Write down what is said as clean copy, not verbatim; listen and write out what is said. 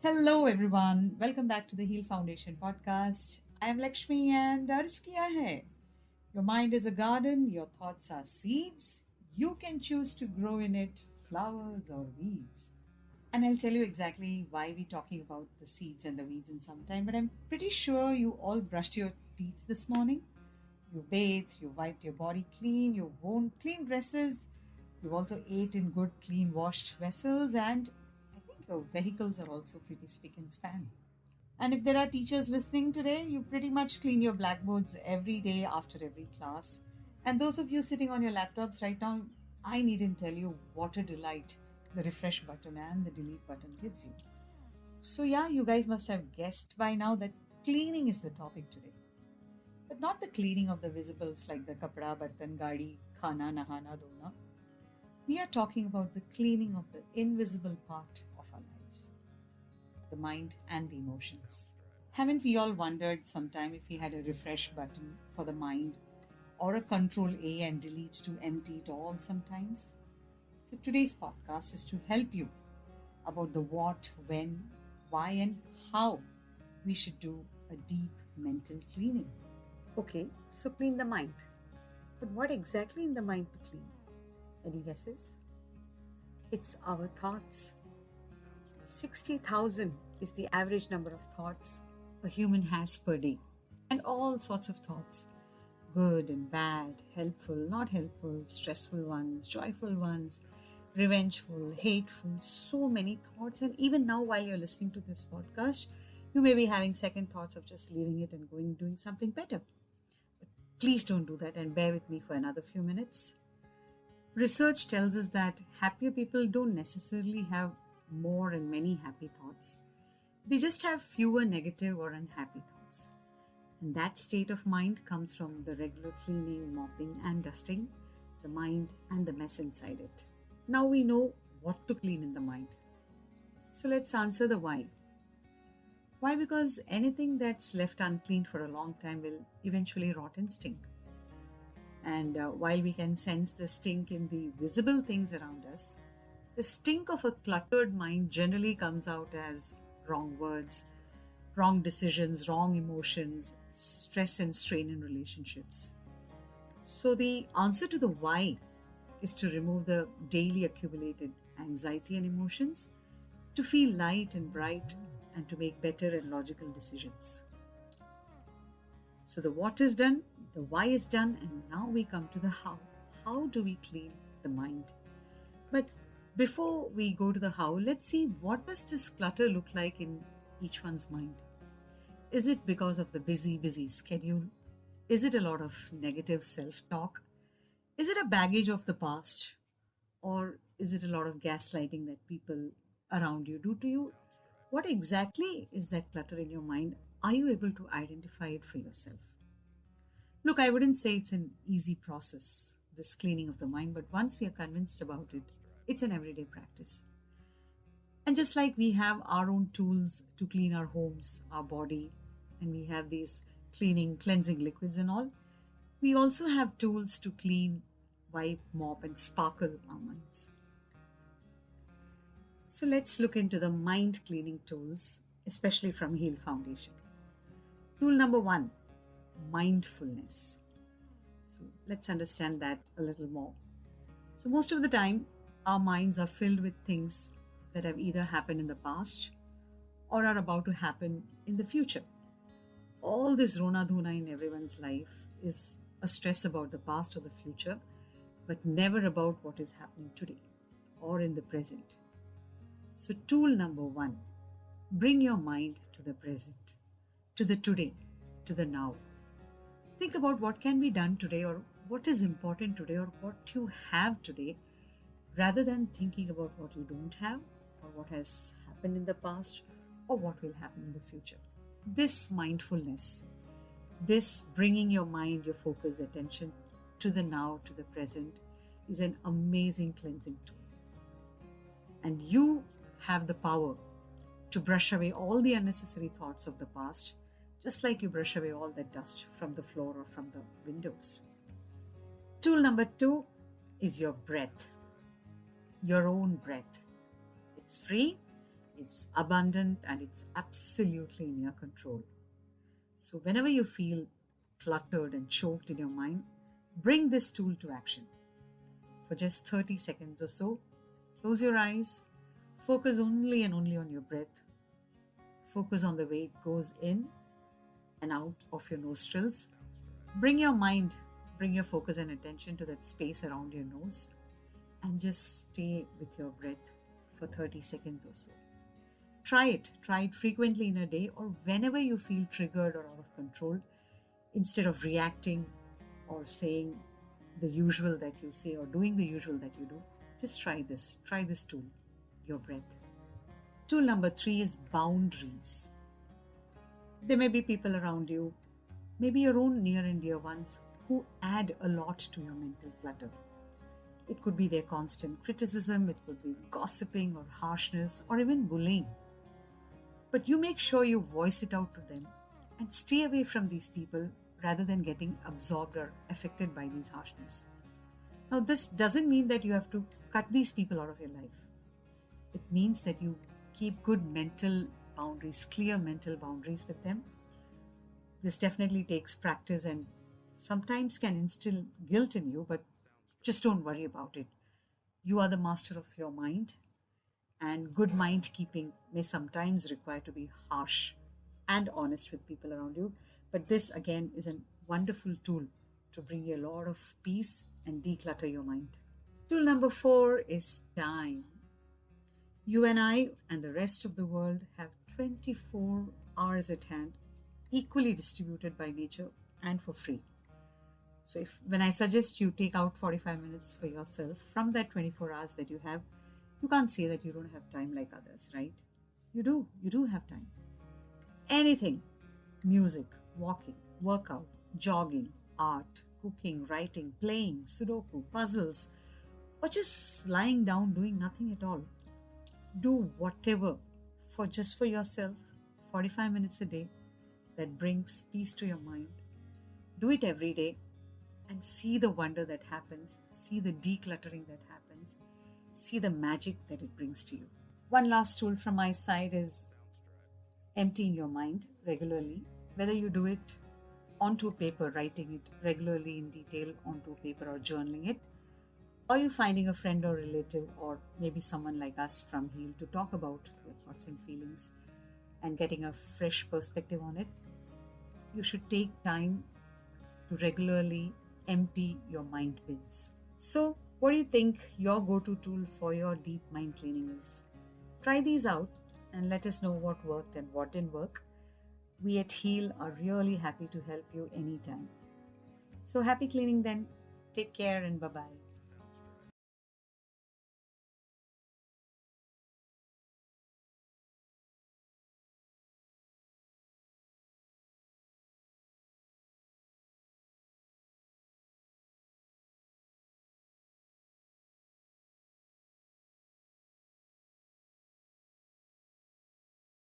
Hello, everyone. Welcome back to the Heal Foundation podcast. I am Lakshmi and अर्ज किया है. Your mind is a garden, your thoughts are seeds. You can choose to grow in it flowers or weeds. And I'll tell you exactly why we're talking about the seeds and the weeds in some time, but I'm pretty sure you all brushed your teeth this morning. You bathed, you wiped your body clean, you've worn clean dresses, you've also ate in good, clean, washed vessels, and I think your vehicles are also pretty spick and span. And if there are teachers listening today, you pretty much clean your blackboards every day after every class. And those of you sitting on your laptops right now, I needn't tell you what a delight the refresh button and the delete button gives you. So, yeah, you guys must have guessed by now that cleaning is the topic today. But not the cleaning of the visibles like the kapda, bartan, gadi, khana, nahana, dona. We are talking about the cleaning of the invisible part of our lives, the mind and the emotions. Haven't we all wondered sometime if we had a refresh button for the mind or a control A and delete to empty it all sometimes? So today's podcast is to help you about the what, when, why, and how we should do a deep mental cleaning. Okay, so clean the mind. But what exactly in the mind to clean? Any guesses? It's our thoughts. 60,000 is the average number of thoughts a human has per day. And all sorts of thoughts, good and bad, helpful, not helpful, stressful ones, joyful ones, revengeful, hateful, so many thoughts. And even now, while you're listening to this podcast, you may be having second thoughts of just leaving it and going doing something better. But please don't do that and bear with me for another few minutes. Research tells us that happier people don't necessarily have more and many happy thoughts. They just have fewer negative or unhappy thoughts. And that state of mind comes from the regular cleaning, mopping, and dusting the mind and the mess inside it. Now we know what to clean in the mind. So let's answer the why. Why? Because anything that's left uncleaned for a long time will eventually rot and stink. And while we can sense the stink in the visible things around us, the stink of a cluttered mind generally comes out as wrong words, wrong decisions, wrong emotions, stress and strain in relationships. So, the answer to the why is to remove the daily accumulated anxiety and emotions, to feel light and bright, and to make better and logical decisions. So the what is done, the why is done, and now we come to the how. How do we clean the mind? But before we go to the how, let's see what does this clutter look like in each one's mind. Is it because of the busy schedule? Is it a lot of negative self-talk? Is it a baggage of the past? Or is it a lot of gaslighting that people around you do to you? What exactly is that clutter in your mind? Are you able to identify it for yourself? Look, I wouldn't say it's an easy process, this cleaning of the mind, but once we are convinced about it, it's an everyday practice. And just like we have our own tools to clean our homes, our body, and we have these cleansing liquids and all, we also have tools to clean, wipe, mop, and sparkle our minds. So let's look into the mind cleaning tools, especially from Heal Foundation. Tool number 1, mindfulness. So let's understand that a little more. So most of the time, our minds are filled with things that have either happened in the past or are about to happen in the future. All this rona dhuna in everyone's life is a stress about the past or the future, but never about what is happening today or in the present. So tool number 1, bring your mind to the present, to the today, to the now. Think about what can be done today or what is important today or what you have today rather than thinking about what you don't have or what has happened in the past or what will happen in the future. This mindfulness, this bringing your mind, your focus, attention to the now, to the present is an amazing cleansing tool. And you have the power to brush away all the unnecessary thoughts of the past, just like you brush away all that dust from the floor or from the windows. Tool number 2 is your breath, your own breath. It's free It's abundant and it's absolutely in your control. So, whenever you feel cluttered and choked in your mind, bring this tool to action. For just 30 seconds or so, close your eyes, focus only and only on your breath, focus on the way it goes in and out of your nostrils. Bring your mind, bring your focus and attention to that space around your nose and just stay with your breath for 30 seconds or so. Try it frequently in a day or whenever you feel triggered or out of control. Instead of reacting or saying the usual that you say or doing the usual that you do, just try this tool, your breath. Tool number 3 is boundaries. There may be people around you, maybe your own near and dear ones, who add a lot to your mental clutter. It could be their constant criticism, it could be gossiping or harshness or even bullying. But you make sure you voice it out to them and stay away from these people rather than getting absorbed or affected by these harshness. Now, this doesn't mean that you have to cut these people out of your life. It means that you keep good mental boundaries, clear mental boundaries with them. This definitely takes practice and sometimes can instill guilt in you, but just don't worry about it. You are the master of your mind, and good mind keeping may sometimes require to be harsh and honest with people around you. But this again is a wonderful tool to bring you a lot of peace and declutter your mind. Tool number 4 is time. You and I and the rest of the world have 24 hours at hand, equally distributed by nature and for free. So if when I suggest you take out 45 minutes for yourself from that 24 hours that you have, you can't say that you don't have time like others, right? You do have time. Anything, music, walking, workout, jogging, art, cooking, writing, playing, sudoku, puzzles, or just lying down doing nothing at all. Do whatever for yourself, 45 minutes a day, that brings peace to your mind. Do it every day and see the wonder that happens, see the decluttering that happens, see the magic that it brings to you. One last tool from my side is emptying your mind regularly, whether you do it onto paper, writing it regularly in detail onto paper or journaling it, or you finding a friend or relative or maybe someone like us from Heal to talk about your thoughts and feelings and getting a fresh perspective on it. You should take time to regularly empty your mind bins. So, what do you think your go-to tool for your deep mind cleaning is? Try these out and let us know what worked and what didn't work. We at Heal are really happy to help you anytime. So happy cleaning then. Take care and bye-bye.